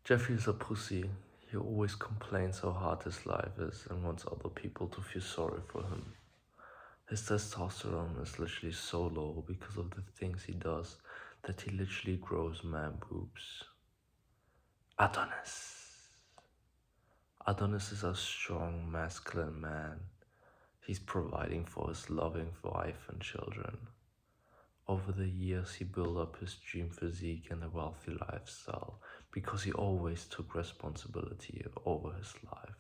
Jeffrey's a pussy. He always complains how hard his life is and wants other people to feel sorry for him. His testosterone is literally so low because of the things he does that he literally grows man boobs. Adonis. Adonis is a strong, masculine man. He's providing for his loving wife and children. Over the years, he built up his dream physique and a wealthy lifestyle because he always took responsibility over his life.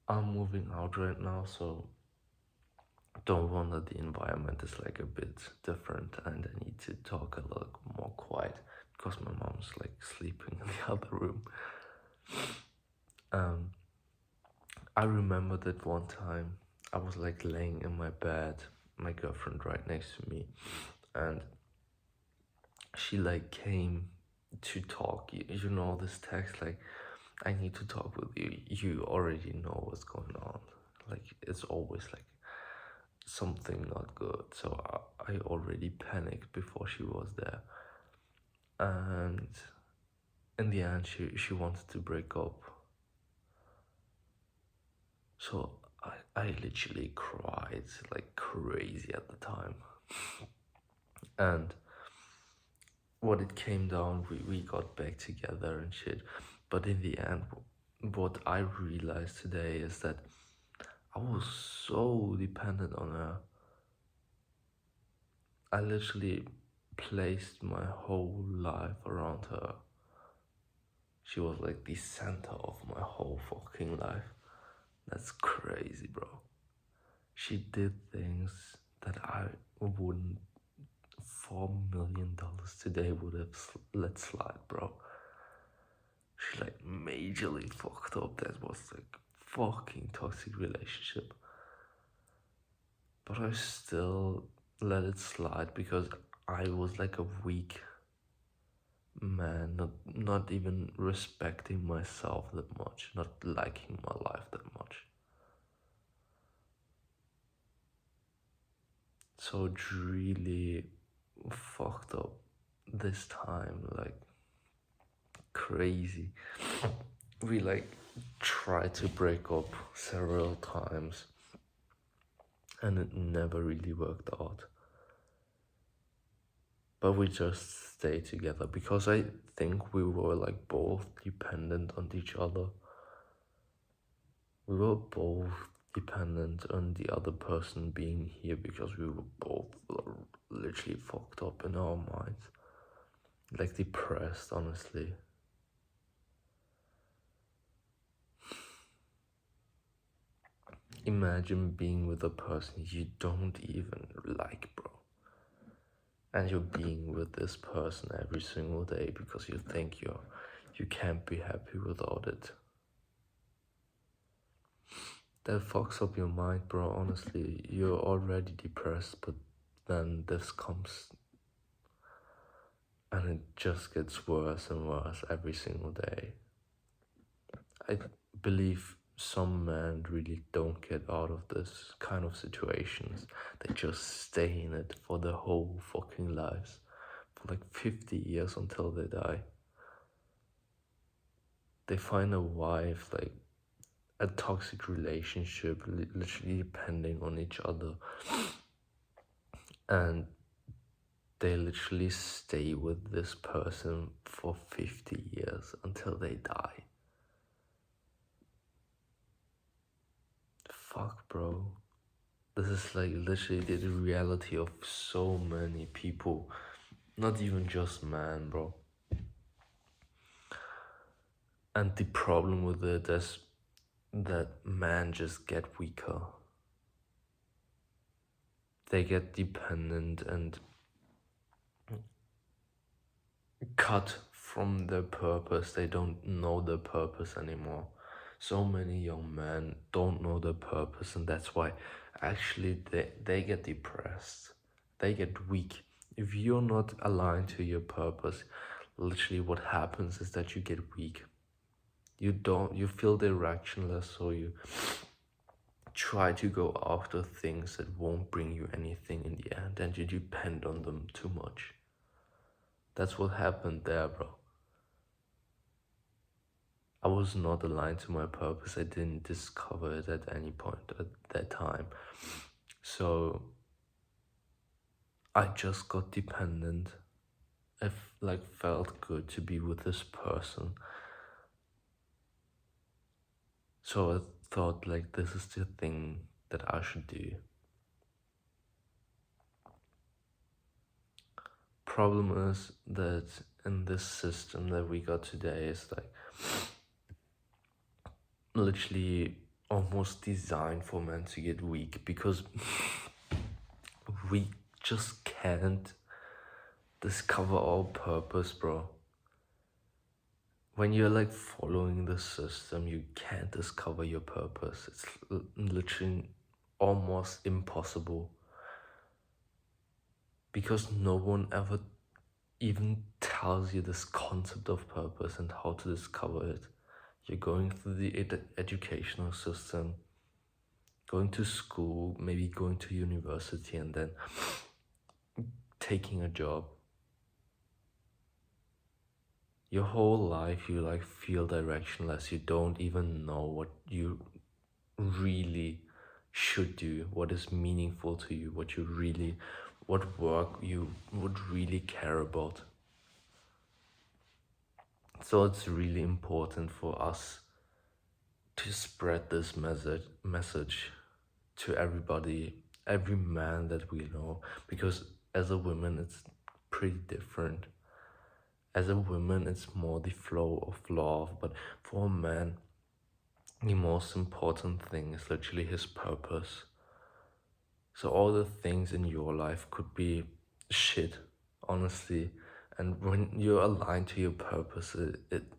I'm moving out right now, so don't wonder the environment is like a bit different and I need to talk a little more quiet because my mom's like sleeping in the other room. I remember that one time I was like laying in my bed, my girlfriend right next to me, and she like came to talk. You know this text like, I need to talk with you. You already know what's going on. Like it's always like something not good. So I already panicked before she was there, and in the end she wanted to break up. So I literally cried like crazy at the time. And what it came down, we got back together and shit. But in the end, what I realized today is that I was so dependent on her. I literally placed my whole life around her. She was like the center of my whole fucking life. That's crazy, bro. She did things that I wouldn't, $4 million today would have let slide, bro. She like majorly fucked up. That was like fucking toxic relationship. But I still let it slide because I was like a weak man, not even respecting myself that much, not liking my life that much. So it really fucked up this time, like crazy. We like tried to break up several times and it never really worked out. But we just stayed together because I think we were like both dependent on each other. We were both dependent on the other person being here because we were both literally fucked up in our minds. Like depressed, honestly. Imagine being with a person you don't even like, bro. And you're being with this person every single day because you think you can't be happy without it. That fucks up your mind, bro. Honestly, you're already depressed, but then this comes and it just gets worse and worse every single day. I believe some men really don't get out of this kind of situations. They just stay in it for their whole fucking lives, for like 50 years until they die. They find a wife, like a toxic relationship, literally depending on each other, and they literally stay with this person for 50 years until they die. Fuck, bro. This is like literally the reality of so many people. Not even just man, bro. And the problem with it is that men just get weaker. They get dependent and cut from their purpose. They don't know their purpose anymore. So many young men don't know their purpose, and that's why actually they get depressed. They get weak. If you're not aligned to your purpose, literally what happens is that you get weak. You feel directionless, so you try to go after things that won't bring you anything in the end, and you depend on them too much. That's what happened there, bro. I was not aligned to my purpose. I didn't discover it at any point at that time. So I just got dependent. It like felt good to be with this person. So I thought like this is the thing that I should do. Problem is that in this system that we got today is like literally almost designed for men to get weak because we just can't discover our purpose, bro. When you're like following the system, you can't discover your purpose. It's literally almost impossible because no one ever even tells you this concept of purpose and how to discover it. You're going through the educational system, going to school, maybe going to university, and then taking a job. Your whole life you like feel directionless. You don't even know what you really should do, what is meaningful to you, what work you would really care about. So it's really important for us to spread this message to everybody, every man that we know, because as a woman it's pretty different. As a woman it's more the flow of love, but for a man the most important thing is literally his purpose. So all the things in your life could be shit, honestly, and when you're aligned to your purpose,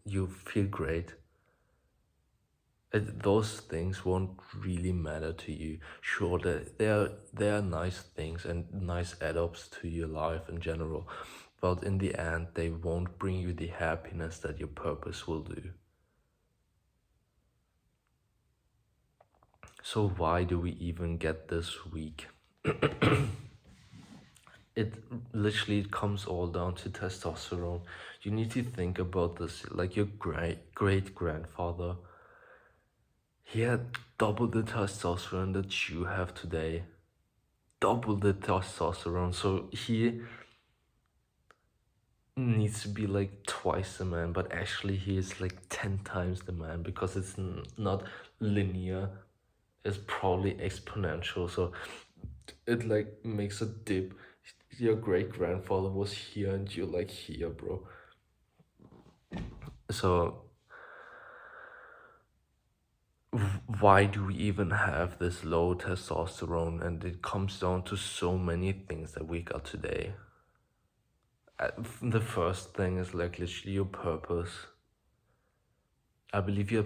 you feel great. Those things won't really matter to you. Sure, they are nice things and nice add-ups to your life in general, but in the end, they won't bring you the happiness that your purpose will do. So why do we even get this weak? It literally comes all down to testosterone. You need to think about this, like your great grandfather. He had double the testosterone that you have today. Double the testosterone. So he needs to be like twice the man, but actually he is like 10 times the man because it's not linear. It's probably exponential. So it like makes a dip. Your great grandfather was here and you're like here, bro. So why do we even have this low testosterone? And it comes down to so many things that we got today. The first thing is like literally your purpose. I believe your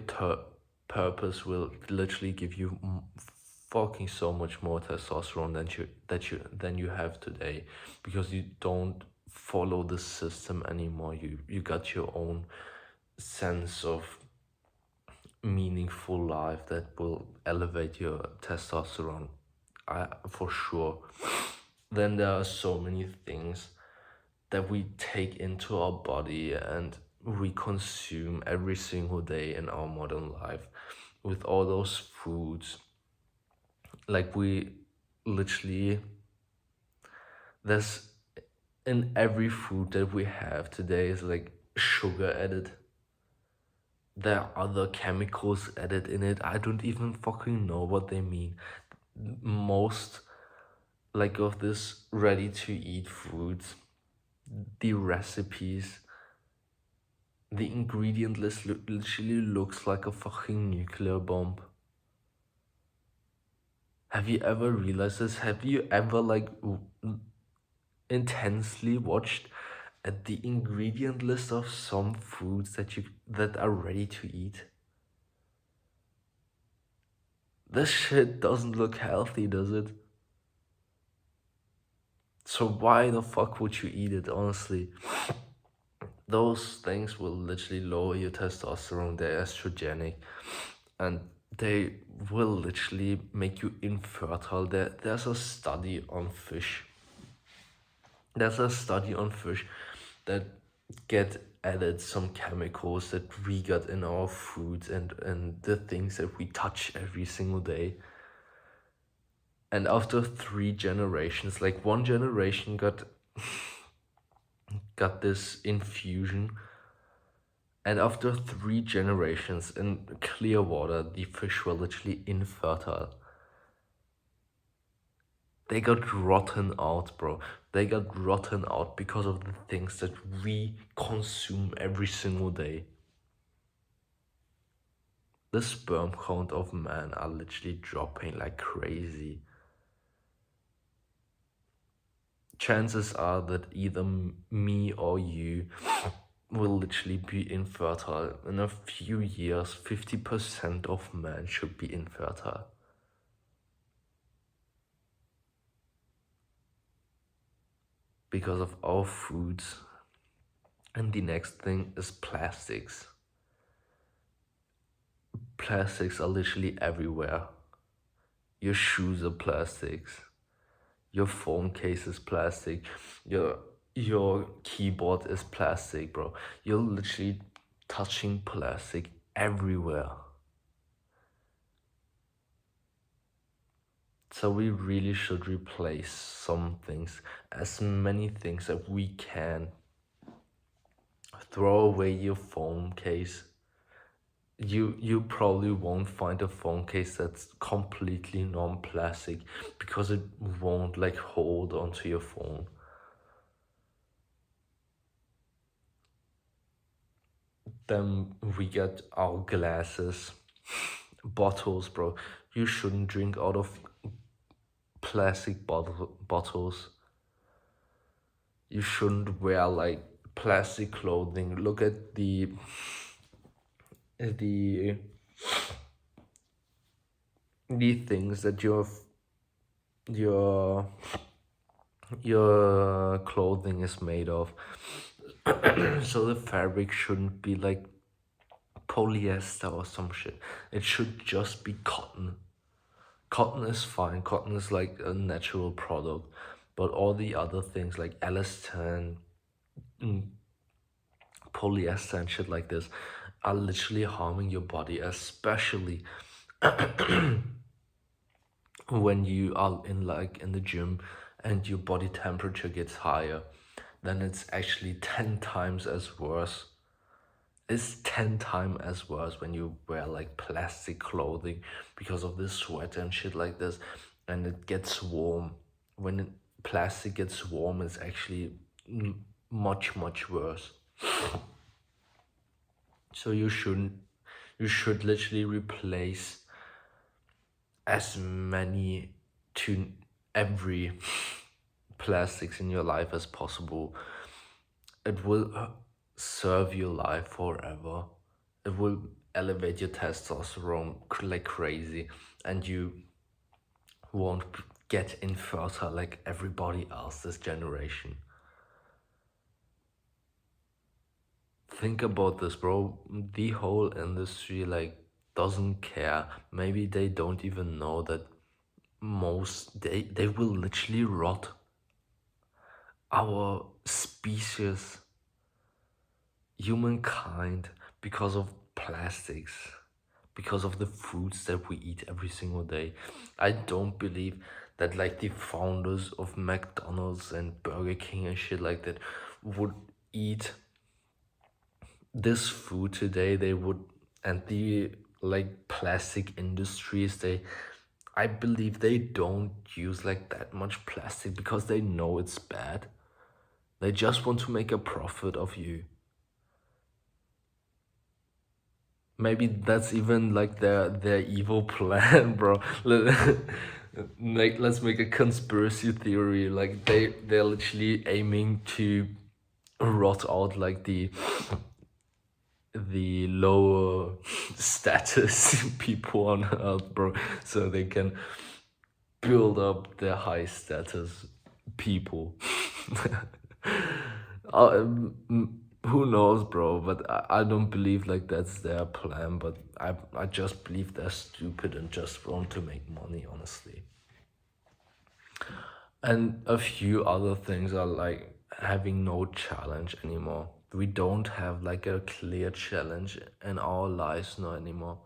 purpose will literally give you fucking so much more testosterone than you have today, because you don't follow the system anymore. You got your own sense of meaningful life that will elevate your testosterone, for sure. Then there are so many things that we take into our body and we consume every single day in our modern life with all those foods. Like we literally, there's in every food that we have today is like sugar added. There are other chemicals added in it. I don't even fucking know what they mean. Most like of this ready to eat foods, the recipes, the ingredient list literally looks like a fucking nuclear bomb. Have you ever realized this? Have you ever like intensely watched at the ingredient list of some foods that are ready to eat? This shit doesn't look healthy, does it? So why the fuck would you eat it, honestly? Those things will literally lower your testosterone, they're estrogenic, and they will literally make you infertile. There's a study on fish. There's a study on fish that get added some chemicals that we got in our foods and the things that we touch every single day. And after 3 generations, like one generation got this infusion, and after 3 generations in clear water, the fish were literally infertile. They got rotten out, bro. They got rotten out because of the things that we consume every single day. The sperm count of man are literally dropping like crazy. Chances are that either me or you will literally be infertile. In a few years, 50% of men should be infertile. Because of our foods. And the next thing is plastics. Plastics are literally everywhere. Your shoes are plastics. Your phone case is plastic. Your keyboard is plastic, bro. You're literally touching plastic everywhere. So we really should replace some things, as many things that we can. Throw away your phone case. You probably won't find a phone case that's completely non-plastic because it won't like hold onto your phone. Then we get our glasses, bottles, bro. You shouldn't drink out of plastic bottles. You shouldn't wear like plastic clothing. Look at the things that your clothing is made of. So the fabric shouldn't be like polyester or some shit. It should just be cotton. Cotton is fine. Cotton is like a natural product, but all the other things like elastin, polyester and shit like this are literally harming your body, especially when you are in the gym and your body temperature gets higher. Then it's actually 10 times as worse. It's 10 times as worse when you wear like plastic clothing because of the sweat and shit like this, and it gets warm. When plastic gets warm, it's actually much worse. So you should literally replace as many to every plastics in your life as possible. It will serve your life forever. It will elevate your testosterone like crazy, and you won't get infertile like everybody else this generation. Think about this, bro. The whole industry like doesn't care. Maybe they don't even know that they will literally rot our species, humankind, because of plastics, because of the foods that we eat every single day. I don't believe that like the founders of McDonald's and Burger King and shit like that would eat this food today. They would, and the like plastic industries, I believe they don't use like that much plastic because they know it's bad. They just want to make a profit of you. Maybe that's even like their evil plan, bro. Like let's make a conspiracy theory. Like they're literally aiming to rot out like the lower status people on earth, bro, so they can build up the high status people. Who knows, bro? But I don't believe like that's their plan. But I just believe they're stupid and just want to make money, honestly. And a few other things are like having no challenge anymore. We don't have like a clear challenge in our lives no anymore.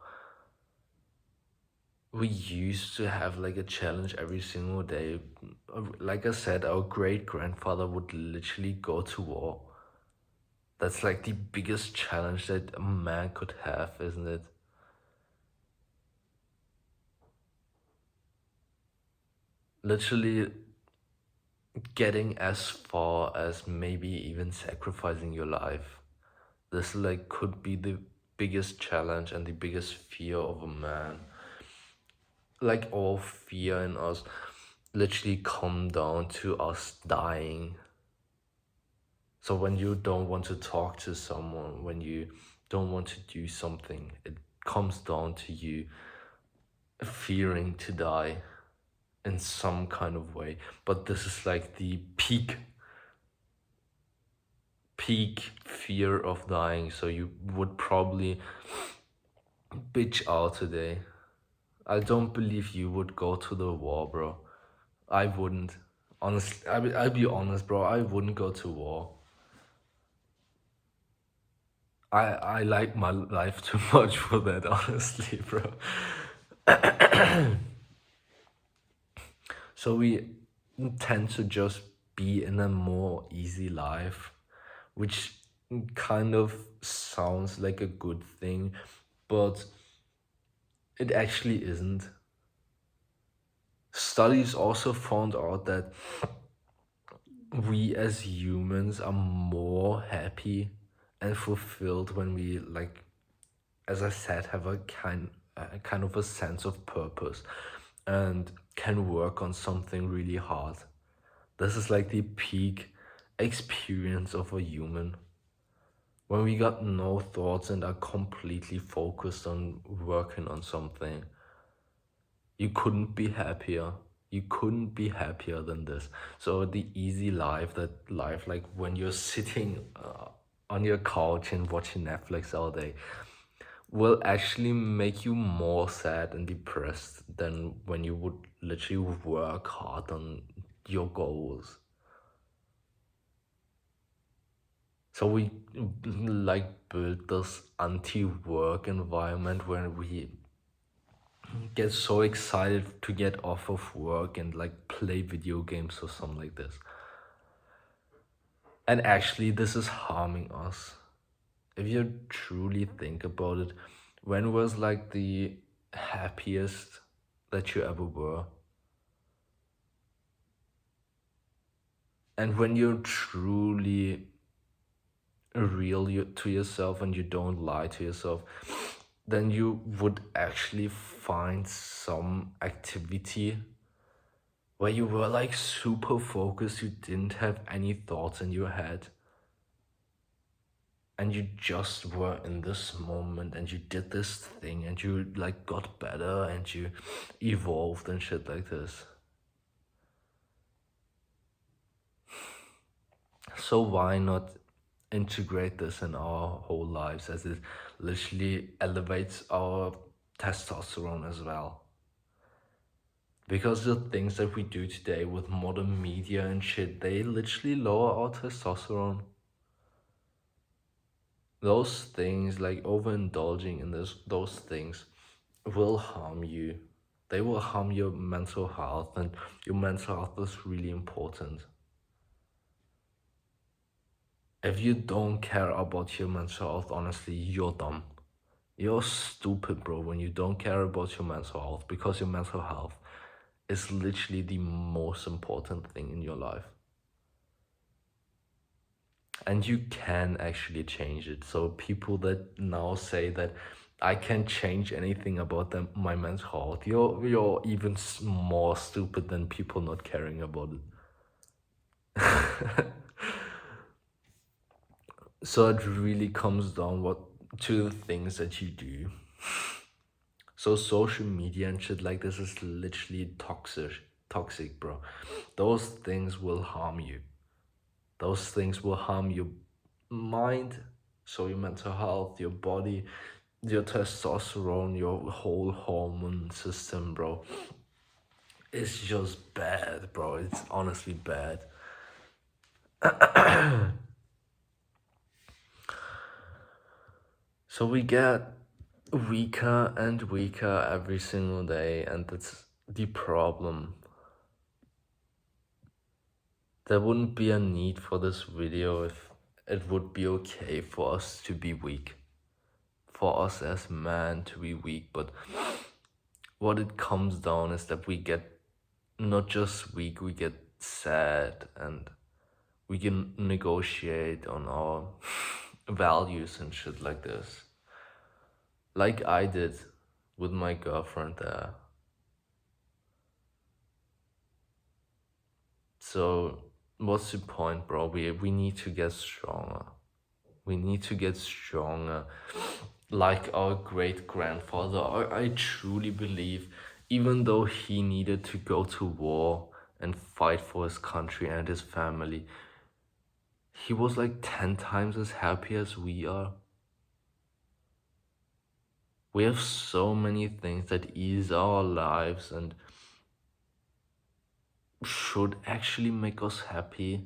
We used to have like a challenge every single day. Like I said, our great grandfather would literally go to war. That's like the biggest challenge that a man could have, isn't it? Literally getting as far as maybe even sacrificing your life. This like could be the biggest challenge and the biggest fear of a man. Like all fear in us literally come down to us dying. So when you don't want to talk to someone, when you don't want to do something, it comes down to you fearing to die in some kind of way. But this is like the peak fear of dying. So you would probably bitch out today. I don't believe you would go to the war, bro. I wouldn't. Honestly, I'll be honest, bro. I wouldn't go to war. I like my life too much for that, honestly, bro. So we tend to just be in a more easy life, which kind of sounds like a good thing, but it actually isn't. Studies also found out that we as humans are more happy and fulfilled when we, like, as I said, have a kind of a sense of purpose and can work on something really hard. This is like the peak experience of a human. When we got no thoughts and are completely focused on working on something, you couldn't be happier. You couldn't be happier than this. So the easy life, that life like when you're sitting on your couch and watching Netflix all day, will actually make you more sad and depressed than when you would literally work hard on your goals. So we like build this anti-work environment where we get so excited to get off of work and like play video games or something like this. And actually, this is harming us. If you truly think about it, when was like the happiest that you ever were? And when you're truly real to yourself and you don't lie to yourself, then you would actually find some activity where you were like super focused, you didn't have any thoughts in your head, and you just were in this moment and you did this thing and you like got better and you evolved and shit like this. So why not integrate this in our whole lives, as it literally elevates our testosterone as well? Because the things that we do today with modern media and shit, they literally lower our testosterone. Those things, like overindulging in those things, will harm you. They will harm your mental health, and your mental health is really important. If you don't care about your mental health, honestly, you're dumb. You're stupid, bro, when you don't care about your mental health, because your mental health is literally the most important thing in your life. And you can actually change it. So people that now say that I can't change anything about my mental health, you're even more stupid than people not caring about it. So it really comes down to the things that you do. So social media and shit like this is literally toxic, bro. Those things will harm you. Those things will harm your mind, so your mental health, your body, your testosterone, your whole hormone system, bro. It's just bad, bro. It's honestly bad. So we get weaker and weaker every single day, and that's the problem. There wouldn't be a need for this video if it would be okay for us to be weak, for us as men to be weak. But what it comes down is that we get not just weak, we get sad, and we can negotiate on our values and shit like this. Like I did with my girlfriend there. So what's the point, bro? We need to get stronger. We need to get stronger. Like our great grandfather, I truly believe, even though he needed to go to war and fight for his country and his family, he was like 10 times as happy as we are. We have so many things that ease our lives and should actually make us happy.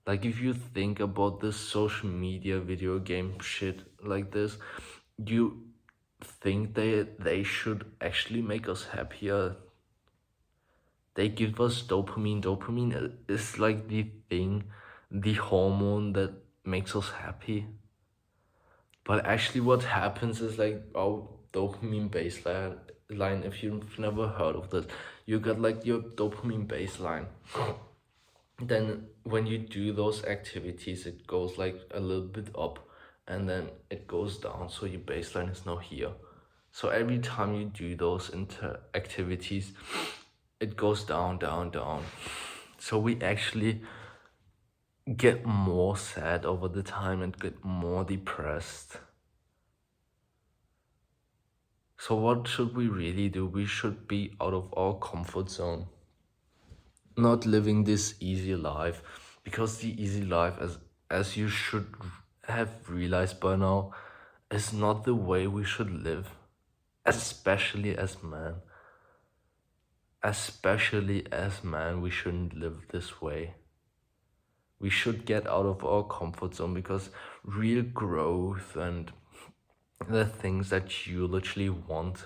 Like, if you think about this social media video game shit like this, you think they should actually make us happier. They give us dopamine. Dopamine is like the thing, the hormone that makes us happy. But actually what happens is like our dopamine baseline, if you've never heard of this, you got like your dopamine baseline. Then when you do those activities, it goes like a little bit up and then it goes down. So your baseline is now here. So every time you do those activities, it goes down, down, down. So we actually get more sad over the time and get more depressed. So what should we really do? We should be out of our comfort zone, not living this easy life, because the easy life, as you should have realized by now, is not the way we should live, especially as men. Especially as men, we shouldn't live this way. We should get out of our comfort zone, because real growth and the things that you literally want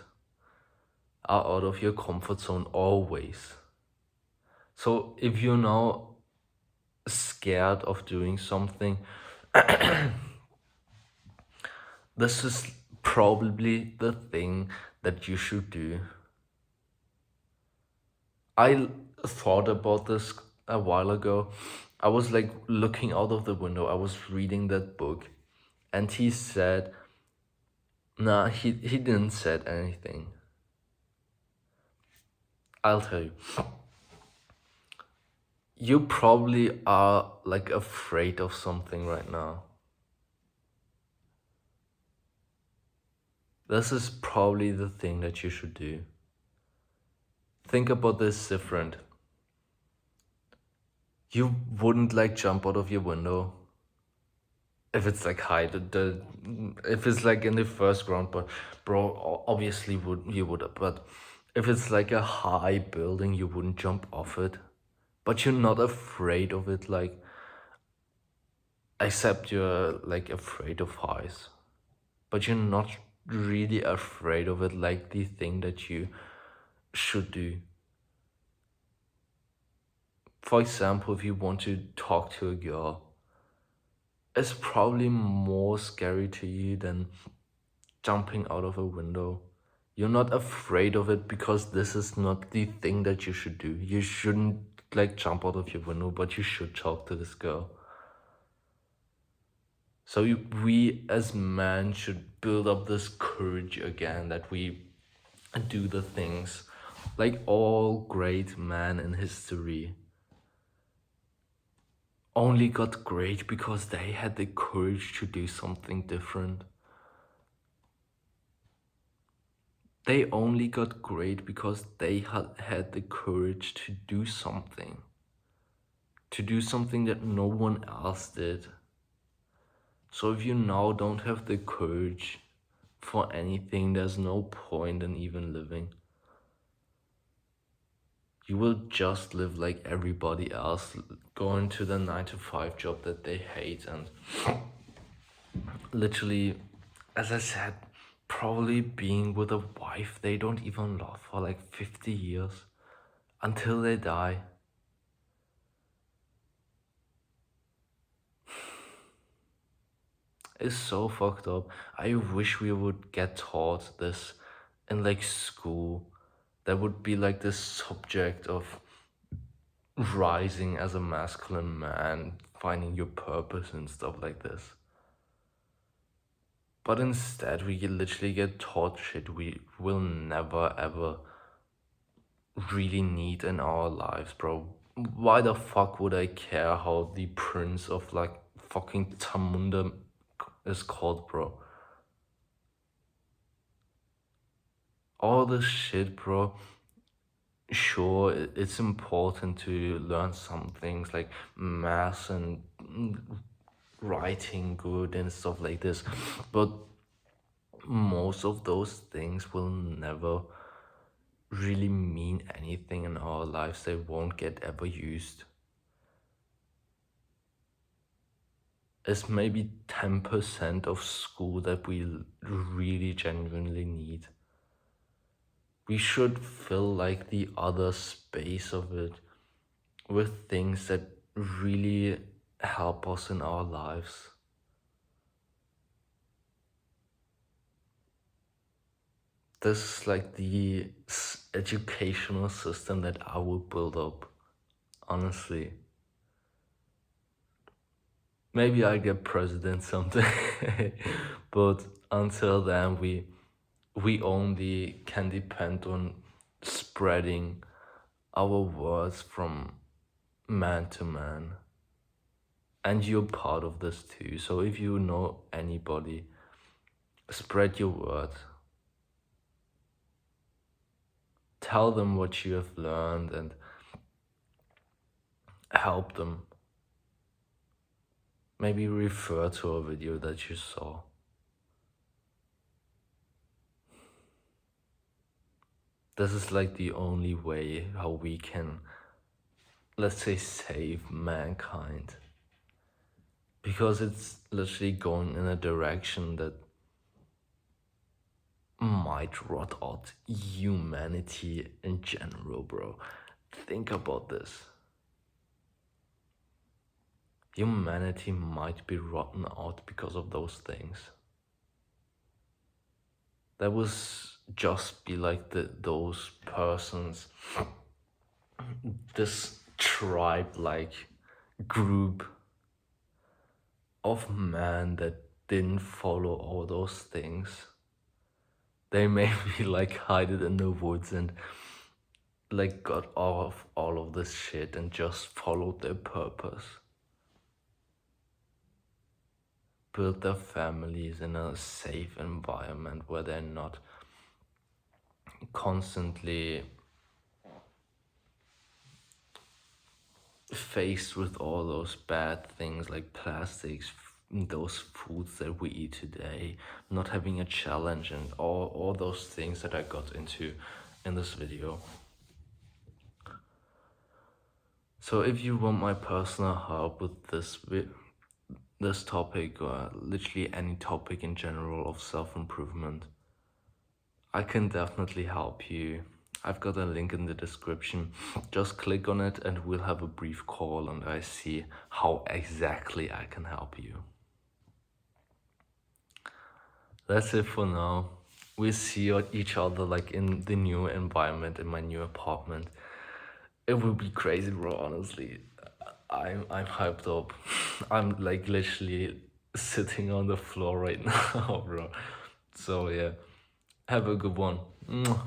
are out of your comfort zone always. So if you're now scared of doing something, this is probably the thing that you should do. I thought about this a while ago. I was like looking out of the window. I was reading that book, and he said, nah, he didn't said anything. I'll tell you. You probably are like afraid of something right now. This is probably the thing that you should do. Think about this different. You wouldn't like jump out of your window if it's like high. If it's like in the first ground, but bro, obviously you would. But if it's like a high building, you wouldn't jump off it. But you're not afraid of it, like, except you're like afraid of heights. But you're not really afraid of it, like the thing that you should do. For example, if you want to talk to a girl, it's probably more scary to you than jumping out of a window. You're not afraid of it because this is not the thing that you should do. You shouldn't like jump out of your window, but you should talk to this girl. So we as men should build up this courage again, that we do the things like all great men in history only got great because they had the courage to do something different. They only got great because they had the courage to do something that no one else did. So if you now don't have the courage for anything, there's no point in even living. You will just live like everybody else, going to the 9 to 5 job that they hate, and literally, as I said, probably being with a wife they don't even love for like 50 years until they die. It's so fucked up. I wish we would get taught this in like school. That would be like this subject of rising as a masculine man, finding your purpose and stuff like this. But instead, we literally get taught shit we will never ever really need in our lives, bro. Why the fuck would I care how the prince of like fucking Tamunda is called, bro? All this shit, bro. Sure, it's important to learn some things like math and writing good and stuff like this, but most of those things will never really mean anything in our lives. They won't get ever used. It's maybe 10% of school that we really genuinely need. We should fill like the other space of it with things that really help us in our lives. This is like the educational system that I would build up, honestly. Maybe I get president someday, but until then, we only can depend on spreading our words from man to man. And you're part of this too. So if you know anybody, spread your word. Tell them what you have learned and help them. Maybe refer to a video that you saw. This is like the only way how we can, let's say, save mankind. Because it's literally going in a direction that might rot out humanity in general, bro. Think about this. Humanity might be rotten out because of those things. That was just be like those persons, this tribe-like group of men that didn't follow all those things. They maybe like hide it in the woods and like got off all of this shit and just followed their purpose. Build their families in a safe environment where they're not constantly faced with all those bad things like plastics, those foods that we eat today, not having a challenge, and all those things that I got into in this video. So if you want my personal help with this topic, or literally any topic in general of self-improvement, I can definitely help you. I've got a link in the description. Just click on it and we'll have a brief call and I see how exactly I can help you. That's it for now. We'll see each other like in the new environment, in my new apartment. It will be crazy, bro, honestly. I'm hyped up. I'm like literally sitting on the floor right now, bro. So yeah, have a good one. Mwah.